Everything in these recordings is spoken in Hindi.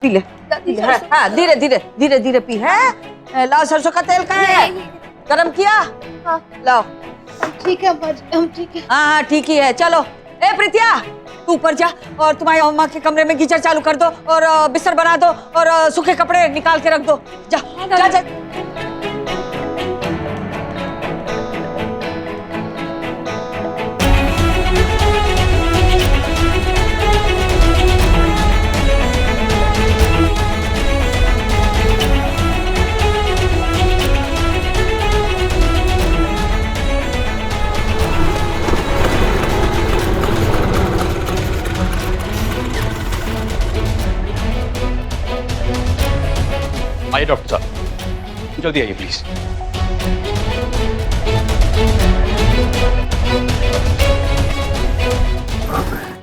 पी ले, हाँ धीरे धीरे धीरे धीरे पी है। लाओ सरसों का तेल कहाँ है? गरम किया? हाँ। लाओ। ठीक है अम्मा जी, हम ठीक है। हाँ हाँ ठीक ही है। चलो ए प्रीतिया, तू ऊपर जा और तुम्हारी अम्मा के कमरे में गीजर चालू कर दो और बिस्तर बना दो और सूखे कपड़े निकाल के रख दो। जा जा जा। आइए डॉक्टर साहब, जल्दी आइए प्लीज।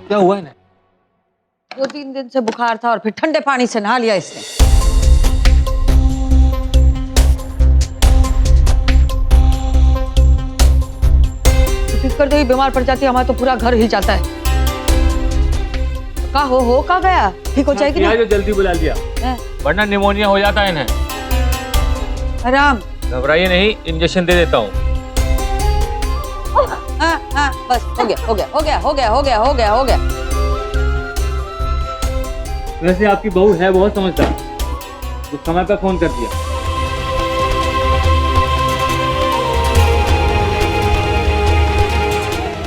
क्या हुआ इन्हें? 2-3 दिन से बुखार था और फिर ठंडे पानी से नहा लिया इसने। तो ठीक कर दो, बीमार पड़ जाती है हमारा तो पूरा घर हिल जाता है। का हो का गया? ठीक हो जाएगी ना? जो जल्दी बुला लिया, वरना निमोनिया हो जाता है इन्हें। आराम। घबराइए नहीं, इंजेक्शन दे देता हूँ। हाँ हाँ बस हो गया हो गया हो गया हो गया हो गया हो गया हो गया। वैसे आपकी बहू है बहुत समझदार, तो समय पर फोन कर दिया।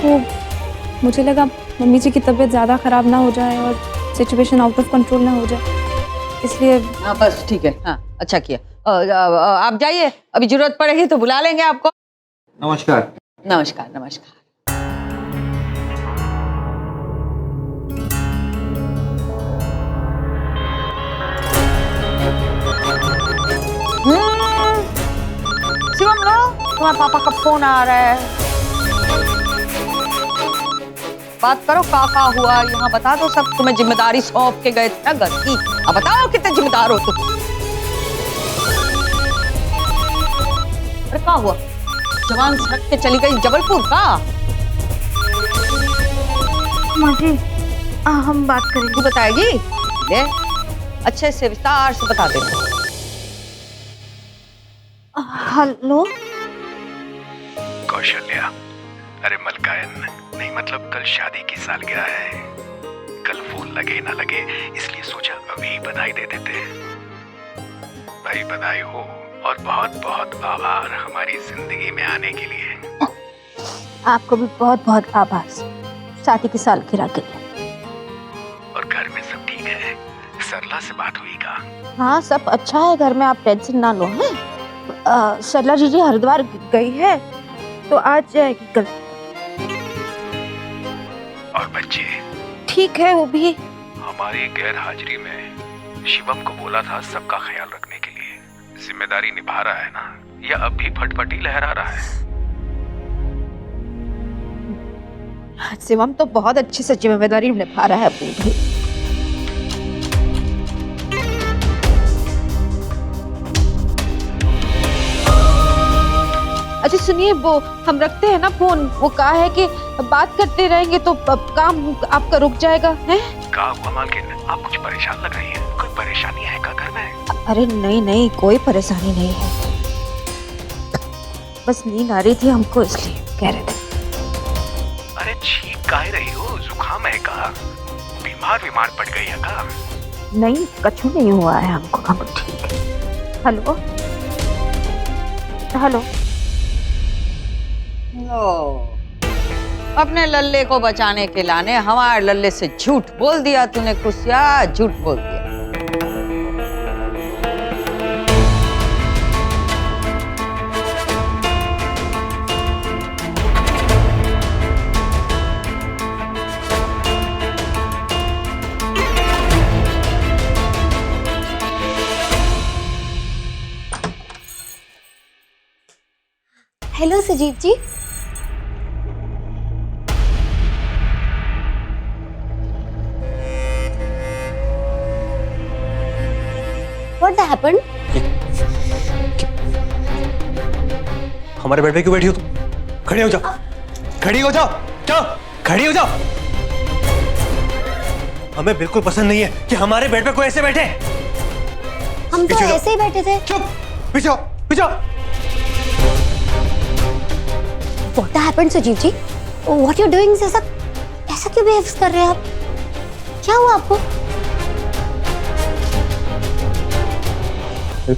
तो मुझे लगा मम्मी जी की तबीयत ज़्यादा ख़राब ना हो जाए और सिचुएशन आउट ऑफ कंट्रोल ना हो जाए, इसलिए। हाँ बस ठीक है। हाँ अच्छा किया। आप जाइए, अभी जरूरत पड़ेगी तो बुला लेंगे आपको। नमस्कार। नमस्कार नमस्कार। शिवम लो, तुम्हारे पापा का फोन आ रहा है। बात करो का हुआ, यहाँ बता दो सब। तुम्हें जिम्मेदारी सौंप के गए थे ना घर की, अब बताओ कितने जिम्मेदार हो तुम। अरे क्या हुआ? जवान सड़क के चली गई जबलपुर का? माँ जी हम बात करेंगे। तू बताएगी? ले अच्छे से विस्तार से बता दे। हेलो कौशल्या, अरे मलकायन नहीं, मतलब कल शादी की सालगिरह है। कल फोन लगे ना लगे, इसलिए सोचा अभी बधाई दे देते। भाई बधाई हो और बहुत बहुत आभार हमारी जिंदगी में आने के लिए। आपको भी बहुत बहुत आभार शादी की सालगिरह के लिए। और घर में सब ठीक है? सरला से बात हुई का? हाँ सब अच्छा है घर में, आप टेंशन ना लो। हैं सरला जी हरिद्वार गई है तो आज जाएगी कल। और बच्चे? ठीक है वो भी। हमारी गैर हाजिरी में शिवम को बोला था सबका ख्याल रखने के लिए। जिम्मेदारी निभा रहा है ना, या अब भी फटफटी लहरा रहा है? शिवम तो बहुत अच्छी से जिम्मेदारी निभा रहा है अपनी भी। अच्छा सुनिए, वो हम रखते हैं ना फोन, वो कहा है कि बात करते रहेंगे तो काम आपका रुक जाएगा। हैं? क्या हुआ मालकिन, आप कुछ परेशान लग रही हैं? कोई परेशानी है क्या घर में? अरे नहीं नहीं, कोई परेशानी नहीं है, बस नींद आ रही थी हमको इसलिए कह रहे थे। अरे छींक काहे रही हो? जुकाम है का? बीमार पड़ गई है का? नहीं कछु नहीं हुआ है हमको, हम ठीक है। Hello hello. अपने लल्ले को बचाने के लाने हमारे लल्ले से झूठ बोल दिया तूने। खुशिया झूठ बोल दिया। हेलो सजीव जी। What happened? हमारे बेड पे क्यों बैठी हो तुम? खड़ी हो जाओ, खड़ी हो जाओ, जाओ खड़ी हो जाओ। हमें बिल्कुल पसंद नहीं है कि हमारे बेड पे कोई ऐसे बैठे। हम तो पीछे जाओ। ऐसे ही बैठे थे। चुप, पीछे आओ, पीछे आओ। What happened Sanjeev ji? What you doing? ऐसा क्यों बिहेव कर रहे हैं आप? क्या हुआ आपको?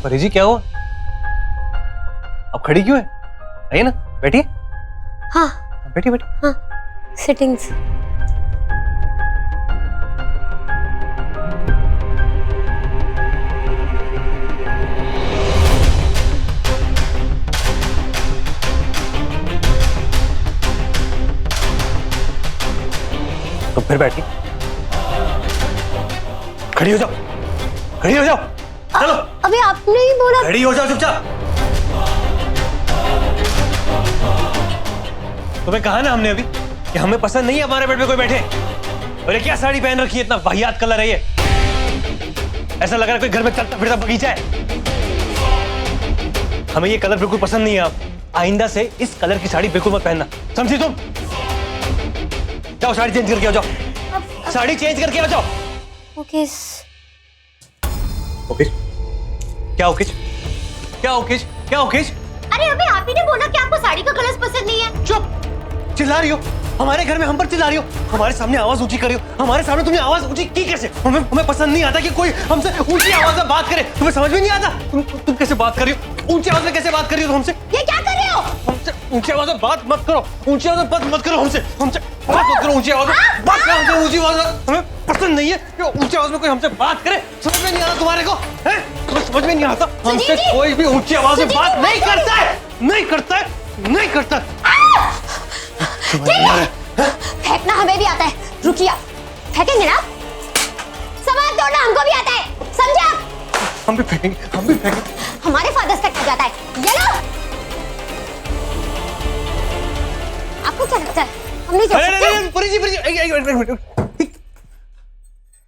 परी जी क्या हुआ? आप खड़ी क्यों है? आइए ना, बैठिए। हाँ बैठिए बैठिए। हाँ, सिटिंग्स। तो फिर बैठिए। खड़ी हो जाओ, खड़ी हो जाओ, चलो। अभी आपने ही बोला। खड़ी हो जाओ चुपचाप। तुम्हें कहा ना हमने अभी कि हमें पसंद नहीं है हमारे बेड पे कोई बैठे। और ये क्या साड़ी पहन रखी है, इतना वाहियात कलर है ये। ऐसा लग रहा है कोई घर में चलता फिरता बगीचा है। हमें ये कलर बिल्कुल पसंद नहीं है। आप आइंदा से इस कलर की साड़ी बिल्कुल मत पहनना, समझी तुम? जाओ साड़ी चेंज करके आ जाओ। साड़ी चेंज करके आ जाओ। ओके। ओके क्या ओके? क्या ओके? क्या ओके? अरे अभी आप ही ने बोला कि आपको साड़ी का कलर पसंद नहीं है। चुप, चिल्ला रही हो हमारे घर में, हम पर चिल्ला रही हो। हमारे सामने आवाज ऊंची कर रही हो। हमारे सामने तुमने आवाज ऊंची की कैसे? हमें पसंद नहीं आता कि कोई हमसे ऊंची आवाज में बात करे। तुम्हें समझ में नहीं आता? तुम कैसे बात कर रही हो? ऊंची आवाज में कैसे बात कर रही हो हमसे? ये क्या कर रहे हो? हमसे ऊंची आवाज में बात मत करो। ऊंची आवाज में बात मत करो हमसे। हमसे बात मत करो ऊंची आवाज में। बात करो हमसे ऊंची आवाज में। हमें पसंद नहीं है कि ऊंची आवाज में कोई हमसे बात करे। समझ में नहीं आता तुम्हारे को? हैं? तुम्हें समझ में नहीं आता? हमसे कोई भी ऊंची आवाज में बात नहीं करता है, नहीं करता है, नहीं करता है। फेंकना हमें भी आता है। रुकिए, आप फेंकेंगे ना? सामान तोड़ना हमको भी आता है, समझे आप? हम भी फेंकेंगे, हम भी फेंकेंगे। हमारे फादर्स तक जाता है। ये लो। आपको क्या लगता है हम नहीं कर सकते? अरे परी जी,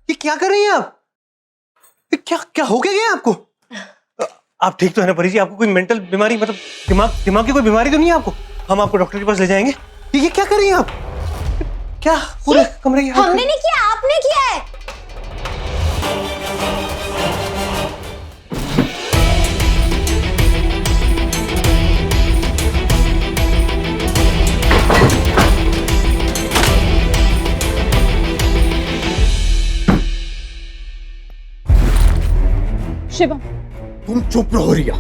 ये क्या कर रही हैं आप? ये क्या हो गया आपको? आप ठीक तो है ना परी जी? आपको कोई मेंटल बीमारी, मतलब दिमाग की कोई बीमारी तो नहीं है आपको? हम आपको डॉक्टर के पास ले जाएंगे। ये क्या कर रही हैं आप? क्या पूरे कमरे की हमने नहीं किया, आपने किया है। शिवम, तुम चुप रहो रिया।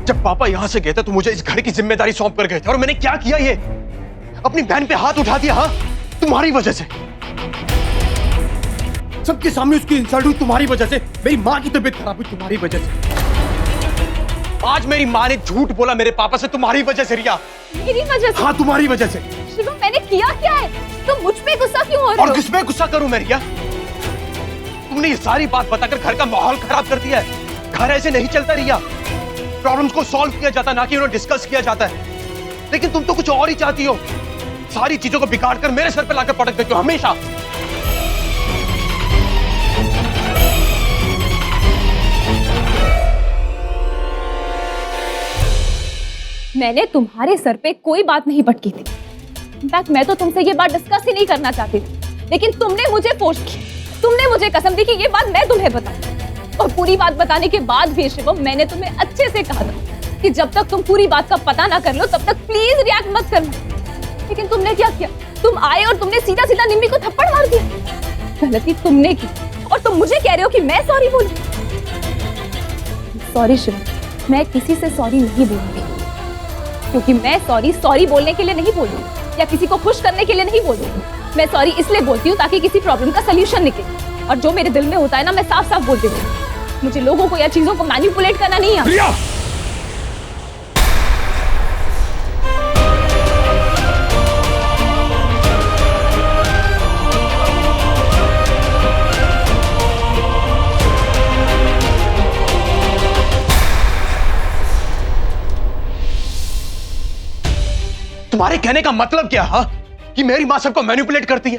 जब पापा यहां से गए थे तो मुझे इस घर की जिम्मेदारी सौंप कर गए थे, और मैंने क्या किया? ये अपनी बहन पे हाथ उठा दिया। हाँ, तुम्हारी वजह से। सबके सामने उसकी इंसल्ट हुई तुम्हारी वजह से। मेरी माँ की तबीयत खराब हुई तुम्हारी वजह से। आज मेरी माँ ने झूठ बोला मेरे पापा से तुम्हारी वजह से रिया। मेरी वजह से? हाँ, तुम्हारी वजह से। शिवम, मैंने किया क्या है? तुम मुझ पे गुस्सा क्यों हो रहे हो? और किस पे गुस्सा करूं मैं रिया? तुमने ये सारी बात बताकर घर का माहौल खराब कर दिया है। घर ऐसे नहीं चलता रिया। प्रॉब्लम्स को सॉल्व किया जाता, ना कि उन्हें डिस्कस किया जाता है। लेकिन तुम तो कुछ और ही चाहती हो। सारी चीजों को बिगाड़ कर मेरे सर पे लाकर पटक देती हो हमेशा। मैंने तुम्हारे सर पे कोई बात नहीं पटकी थी। इनफैक्ट मैं तो तुमसे ये बात डिस्कस ही नहीं करना चाहती थी, लेकिन तुमने मुझे फोर्स की। तुमने मुझे कसम दी कि ये बात मैं तुम्हें बताऊं। और पूरी बात बताने के बाद भी शिवम, मैंने तुम्हें अच्छे से कहा था कि जब तक तुम पूरी बात का पता ना कर लो तब तक प्लीज रिएक्ट मत करना। लेकिन तुमने क्या किया? तुम आए और तुमने सीधा सीधा निम्मी को थप्पड़ मार दिया। गलती तुमने की और तुम मुझे कह रहे हो कि मैं सॉरी बोलूं। सॉरी शिवम, मैं किसी से सॉरी नहीं बोलूंगी, क्योंकि मैं सॉरी बोलने के लिए नहीं बोलूंगी या किसी को खुश करने के लिए नहीं बोलूंगी। मैं सॉरी इसलिए बोलती हूँ ताकि किसी प्रॉब्लम का सलूशन निकले। और जो मेरे दिल में होता है ना, मैं साफ साफ बोल देती हूँ। मुझे लोगों को या चीजों को मैनिपुलेट करना नहीं आता। रिया! तुम्हारे कहने का मतलब क्या है कि मेरी मां सबको मैनिपुलेट करती है?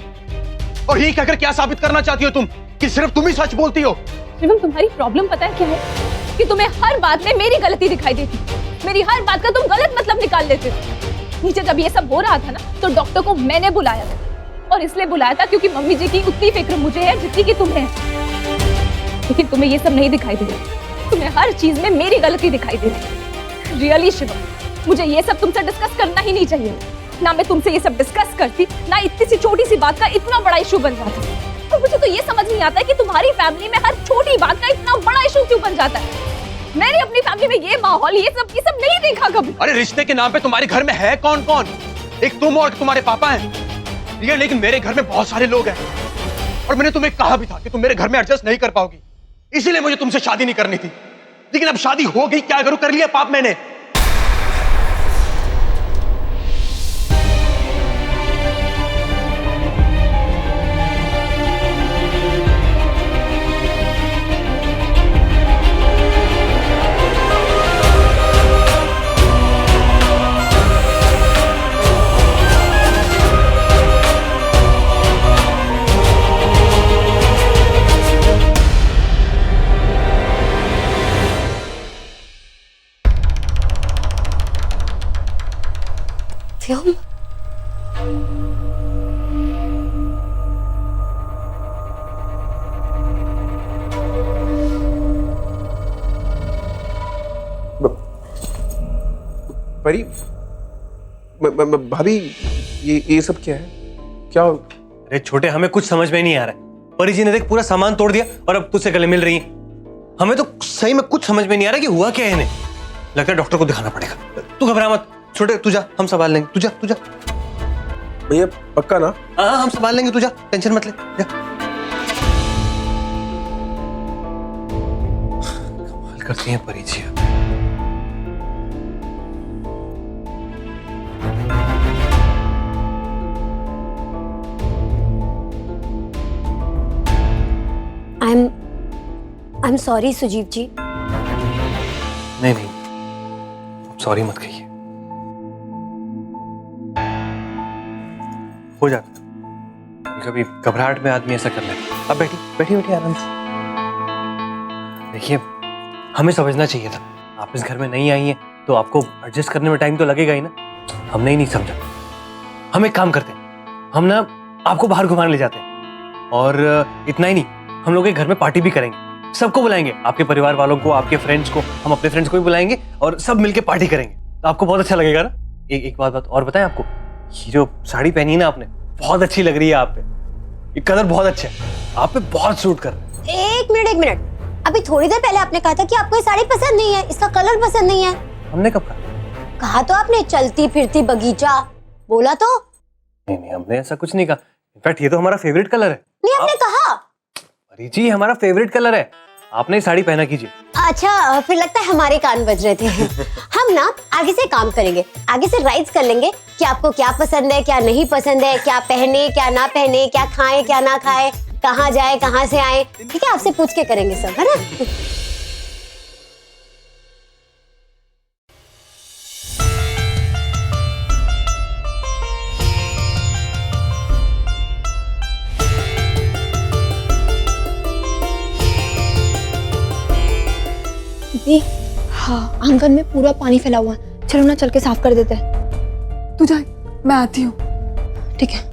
और यही कहकर क्या साबित करना चाहती हो तुम कि सिर्फ तुम ही सच बोलती हो? शिवम, तुम्हारी प्रॉब्लम पता है क्या है? कि तुम्हें हर बात में मेरी गलती दिखाई देती। मेरी हर बात का तुम गलत मतलब निकाल लेते थे। नीचे जब ये सब हो रहा था ना, तो डॉक्टर को मैंने बुलाया था और इसलिए बुलाया था क्योंकि मम्मी जी की उतनी फिक्र मुझे है जितनी कि तुम्हें है। लेकिन तुम्हें ये सब नहीं दिखाई दे रहा, तुम्हें हर चीज में मेरी गलती दिखाई दे रही। रियली शिवम, मुझे ये सब तुमसे डिस्कस करना ही नहीं चाहिए। ना मैं तुमसे ये सब डिस्कस करती, ना इतनी सी छोटी सी बात का इतना बड़ा इशू बन जाता। और मुझे तो ये समझ नहीं आता है कि तुम्हारी फैमिली में हर छोटी बात का इतना बड़ा इशू क्यों बन जाता है। मैंने अपनी फैमिली में ये माहौल, ये सब नहीं देखा कभी। अरे रिश्ते के नाम पे तुम्हारे घर में है कौन कौन? एक तुम और तुम्हारे पापा हैं, ये लेकिन मेरे घर में बहुत सारे लोग हैं। और मैंने तुम्हें कहा भी था कि तुम मेरे घर में एडजस्ट नहीं कर पाओगी, इसीलिए मुझे तुमसे शादी नहीं करनी थी। लेकिन अब शादी हो गई, क्या करूं, कर लिया पाप मैंने। व्योम, परी, भाभी, ये सब क्या है? क्या? अरे छोटे, हमें कुछ समझ में नहीं आ रहा है। परी जी ने देख पूरा सामान तोड़ दिया और अब तुझसे गले मिल रही है। हमें तो सही में कुछ समझ में नहीं आ रहा कि हुआ क्या है इन्हें। लगता है डॉक्टर को दिखाना पड़ेगा। तू घबरा मत छोटे, तू जा, हम संभाल लेंगे। तू जा। भैया पक्का ना? हाँ, हम संभाल लेंगे, तू जा, टेंशन मत ले, जा। कमाल करती हैं परी जी। आई एम सॉरी सुजीव जी। नहीं, सॉरी मत कहिए, हो जाता कभी घबराहट में आदमी ऐसा कर लेता। अब बैठी आराम से। देखिए, हमें समझना चाहिए था, आप इस घर में नहीं आई हैं तो आपको एडजस्ट करने में टाइम तो लगेगा ही ना। हमने ही नहीं समझा। हम एक काम करते हैं, हम ना आपको बाहर घुमाने ले जाते हैं। और इतना ही नहीं, हम लोग एक घर में पार्टी भी करेंगे, सबको बुलाएंगे, आपके परिवार वालों को, आपके फ्रेंड्स को, हम अपने फ्रेंड्स को भी बुलाएंगे और सब मिलके पार्टी करेंगे। तो आपको बहुत अच्छा लगेगा ना। एक बात और बताएं आपको, ये जो साड़ी पहनी है ना आपने, बहुत अच्छी लग रही है आप पे। ये कलर बहुत अच्छा है, आप पे बहुत सूट कर रहा है। एक मिनट, अभी थोड़ी देर पहले आपने कहा था कि आपको ये साड़ी पसंद नहीं है, इसका कलर पसंद नहीं है। हमने कब कहा? कहा तो आपने चलती फिरती बगीचा, बोला तो। नहीं, हमने ऐसा कुछ नहीं कहा। इनफैक्ट ये तो हमारा फेवरेट कलर है। नहीं, आपने कहा। अरे जी, हमारा फेवरेट कलर है, आपने साड़ी पहना कीजिए। अच्छा, फिर लगता है हमारे कान बज रहे थे। हम ना आगे से काम करेंगे, आगे से राइट्स कर लेंगे कि आपको क्या पसंद है, क्या नहीं पसंद है, क्या पहने, क्या ना पहने, क्या खाएं, क्या ना खाएं, कहाँ जाए, कहाँ से आए। ठीक है, आपसे पूछ के करेंगे सब, है ना? हाँ, आंगन में पूरा पानी फैला हुआ है। चलो ना, चल के साफ कर देते हैं। तू जा, मैं आती हूँ। ठीक है।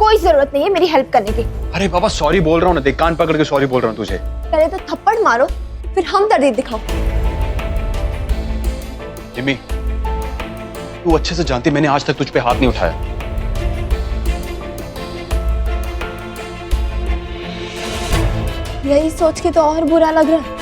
कोई जरूरत नहीं है मेरी हेल्प करने की। अरे बाबा, सॉरी बोल रहा हूँ ना, देख कान पकड़ के सॉरी बोल रहा हूँ तुझे। पहले तो थप्पड़ मारो, फिर हम दर्द दिखाओ। जिमी, तू अच्छे से जानती मैंने आज तक तुझ पे हाथ नहीं उठाया। यही सोच के तो और बुरा लग रहा है।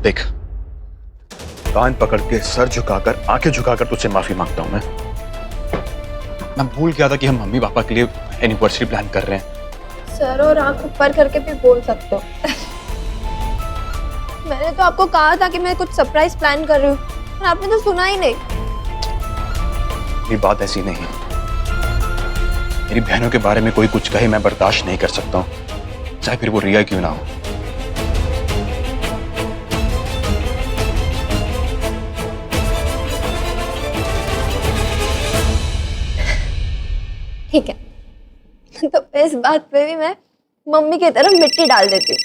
देख, कान पकड़ के सर झुकाकर आंखें झुकाकर तुझसे माफी मांगता हूं मैं भूल गया था कि हम मम्मी पापा के लिए एनिवर्सरी प्लान कर रहे हैं। सर और आंख ऊपर करके भी बोल सकते हो। मैंने तो आपको कहा था कि मैं कुछ सरप्राइज प्लान कर रही हूँ, पर आपने तो सुना ही नहीं। ये बात ऐसी नहीं है। मेरी बहनों के बारे में कोई कुछ कहे मैं बर्दाश्त नहीं कर सकता हूँ, चाहे फिर वो रिया क्यों ना हो। ठीक है, तो इस बात पे भी मैं मम्मी की तरफ मिट्टी डाल देती हूँ।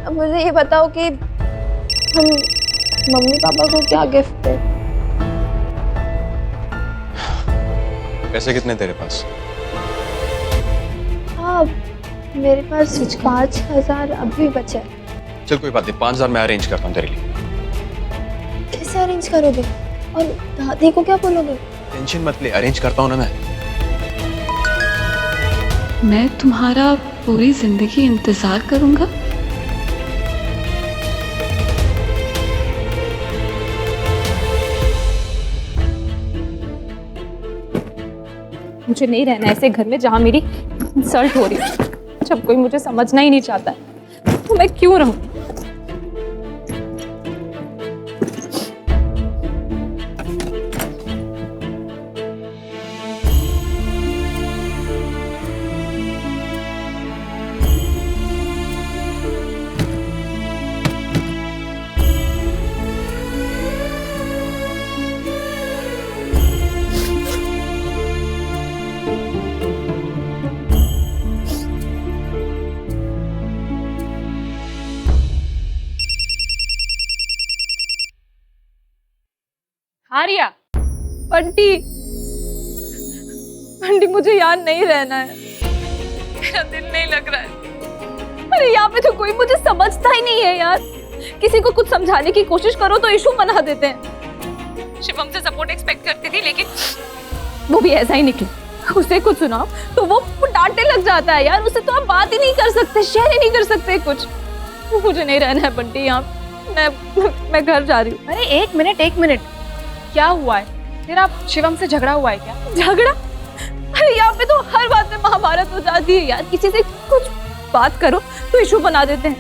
अब मुझे ये बताओ कि हम मम्मी पापा को क्या गिफ्ट दें? पैसे कितने तेरे पास? हाँ, मेरे पास 5,000 अभी बचे हैं। चल कोई बात नहीं, 5,000 मैं अरेंज करता हूँ तेरे लिए। कैसे अरेंज करोगे? और दादी को क्या बोलोगे? टेंशन मत ले, अरेंज करता हूँ ना मैं तुम्हारा पूरी जिंदगी इंतजार करूंगा। मुझे नहीं रहना ऐसे घर में जहाँ मेरी इंसल्ट हो रही है। जब कोई मुझे समझना ही नहीं चाहता है तो मैं क्यों रहूं? आर्या, बंटी, बंटी मुझे यहाँ नहीं रहना है, मेरा दिल नहीं लग रहा है। अरे यहाँ पे तो कोई मुझे समझता ही नहीं है यार। किसी को कुछ समझाने की कोशिश करो तो इशू मना देते हैं। शिवम से सपोर्ट एक्सपेक्ट करती थी लेकिन वो भी ऐसा ही निकला। उसे कुछ सुनाओ तो वो डांटने लग जाता है यार। उससे तो आप बात ही नहीं कर सकते, शेयर ही नहीं कर सकते कुछ। मुझे नहीं रहना है बंटी यहाँ, मैं घर जा रही हूँ। अरे एक मिनट, क्या हुआ है? तेरा शिवम से झगड़ा हुआ है क्या? झगड़ा? अरे यहाँ पे तो हर बात में महाभारत हो जाती है यार। किसी से कुछ बात करो तो इशू बना देते हैं।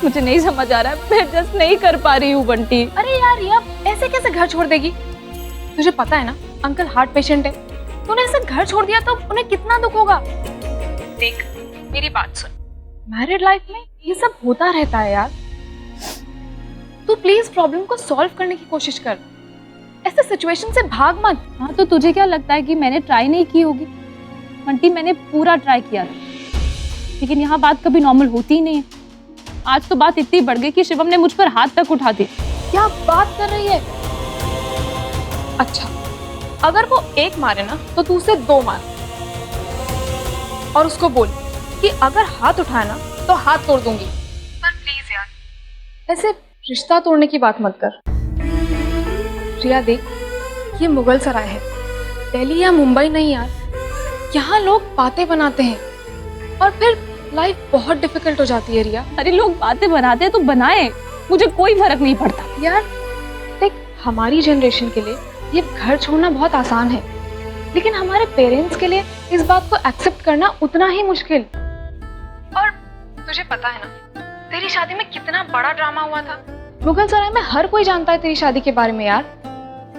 मुझे नहीं समझ आ रहा है, मैं एडजस्ट नहीं कर पा रही हूँ बंटी। अरे यार रिया, ऐसे कैसे घर छोड़ देगी? तुझे पता है ना अंकल हार्ट पेशेंट है। तूने ऐसे घर छोड़ दिया तो उन्हें कितना दुख होगा। देख मेरी बात सुन, मैरिड लाइफ में ये सब होता रहता है यार। तू प्लीज प्रॉब्लम को सॉल्व करने की कोशिश कर, ऐसे सिचुएशन से भाग मत। हाँ तो तुझे क्या लगता है कि मैंने ट्राई नहीं की होगी? बंटी मैंने पूरा ट्राई किया था, लेकिन यहाँ बात कभी नॉर्मल होती ही नहीं है। आज तो बात इतनी बढ़ गई कि शिवम ने मुझ पर हाथ तक उठा दी। क्या बात कर रही है? अच्छा, अगर वो एक मारे ना तो तू उसे 2 मार, और उसको बोल कि अगर हाथ उठाए ना तो हाथ तोड़ दूंगी। पर प्लीज यार ऐसे रिश्ता तोड़ने की बात मत कर। रिया देख, ये मुगल सराय है, दिल्ली या मुंबई नहीं यार। यहाँ लोग बातें बनाते हैं और फिर लाइफ बहुत डिफिकल्ट हो जाती है रिया। अरे लोग बातें बनाते हैं तो बनाए, मुझे कोई फर्क नहीं पड़ता यार। देख हमारी जनरेशन के लिए ये घर छोड़ना बहुत आसान है, लेकिन हमारे पेरेंट्स के लिए इस बात को एक्सेप्ट करना उतना ही मुश्किल। और तुझे पता है ना तेरी शादी में कितना बड़ा ड्रामा हुआ था। मुगल सराय में हर कोई जानता है तेरी शादी के बारे में यार।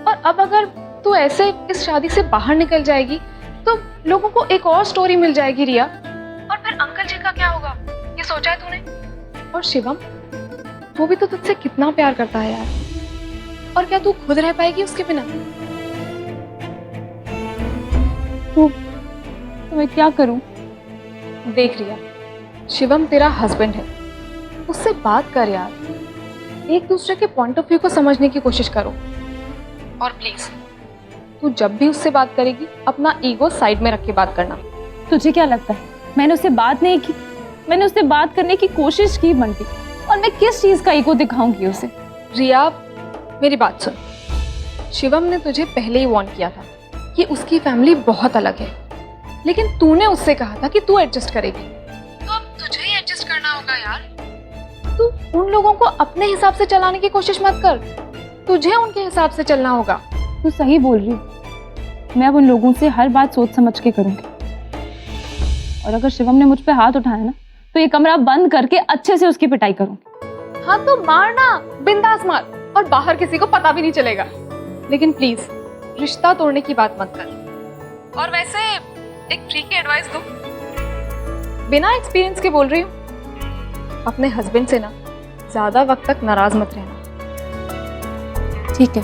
और अब अगर तू ऐसे इस शादी से बाहर निकल जाएगी तो लोगों को एक और स्टोरी मिल जाएगी रिया। और फिर अंकल जी का क्या होगा, ये सोचा है तूने? और शिवम, वो भी तो तुझसे कितना प्यार करता है यार। और क्या तू खुद रह पाएगी उसके बिना? तो मैं क्या करूं? देख रिया, शिवम तेरा हस्बैंड है, उससे बात कर यार। एक दूसरे के पॉइंट ऑफ व्यू को समझने की कोशिश करो। और प्लीज तू जब भी उससे बात करेगी अपना ईगो साइड में रख के बात करना। तुझे क्या लगता है मैंने उससे बात नहीं की? मैंने उससे बात करने की कोशिश की बंटी, और मैं किस चीज का ईगो दिखाऊंगी उसे? रिया मेरी बात सुन, शिवम ने तुझे पहले ही वार्न किया था कि उसकी फैमिली बहुत अलग है, लेकिन तूने उससे कहा था कि तू एडजस्ट करेगी। तो अब तुझे ही एडजस्ट करना होगा यार। उन लोगों को अपने हिसाब से चलाने की कोशिश मत कर, तुझे उनके हिसाब से चलना होगा। तू सही बोल रही है, मैं अब उन लोगों से हर बात सोच समझ के करूंगी। और अगर शिवम ने मुझ पे हाथ उठाया ना तो ये कमरा बंद करके अच्छे से उसकी पिटाई करूंगी। हाँ तो मारना, बिंदास मार, और बाहर किसी को पता भी नहीं चलेगा। लेकिन प्लीज रिश्ता तोड़ने की बात मत कर। और वैसे एक फ्री की एडवाइस दूं, बिना एक्सपीरियंस के बोल रही हूँ, अपने हस्बैंड से ना ज्यादा वक्त तक नाराज मत रहना। ठीक है,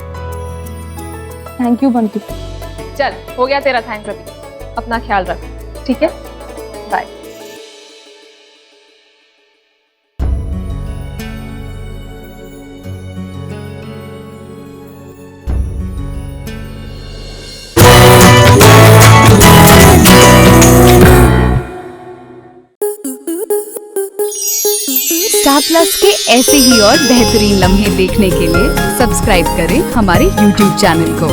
थैंक यू बंटू। चल हो गया तेरा थैंक्स, अभी अपना ख्याल रख, ठीक है, बाय। स्टार प्लस के ऐसे ही और बेहतरीन लम्हे देखने के लिए सब्सक्राइब करें हमारे YouTube चैनल को।